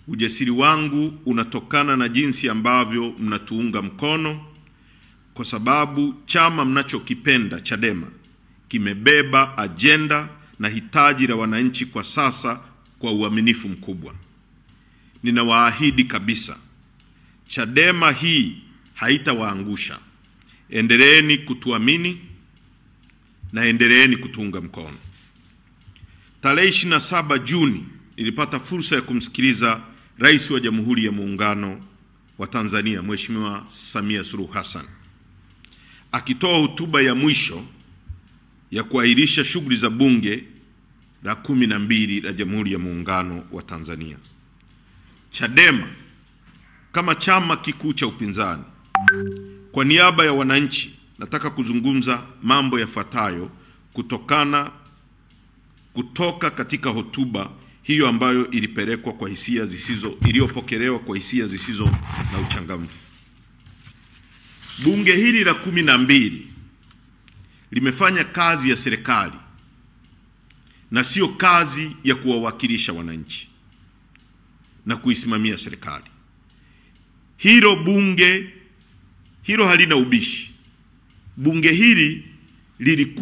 Ujasiri wangu unatokana na jinsi ambavyo mnatuunga mkono, kwa sababu chama mnachokipenda, Chadema, kimebeba ajenda na hitaji la wananchi kwa sasa kwa uaminifu mkubwa. Ninawaahidi kabisa, Chadema hii haitawaangusha. Endeleeni kutuamini na endeleeni kutuunga mkono. Tarehe 27 Juni nilipata fursa ya kumsikiliza Rais wa Jamhuri ya Muungano wa Tanzania, Mheshimiwa Samia Suluhu Hassan, akitoa hotuba ya mwisho ya kuahirisha shughuli za bunge la 12 la Jamhuri ya Muungano wa Tanzania. Chadema kama chama kikuu cha upinzani, kwa niaba ya wananchi, nataka kuzungumza mambo yafuatayo kutoka katika hotuba hiyo ambayo ilipelekwa kwa iliyopokelewa kwa hisia zisizo na uchangamfu. Bunge hili la 12 limefanya kazi ya serikali na sio kazi ya kuwawakilisha wananchi na kuisimamia serikali. Hilo halina ubishi. Bunge hili lilikuwa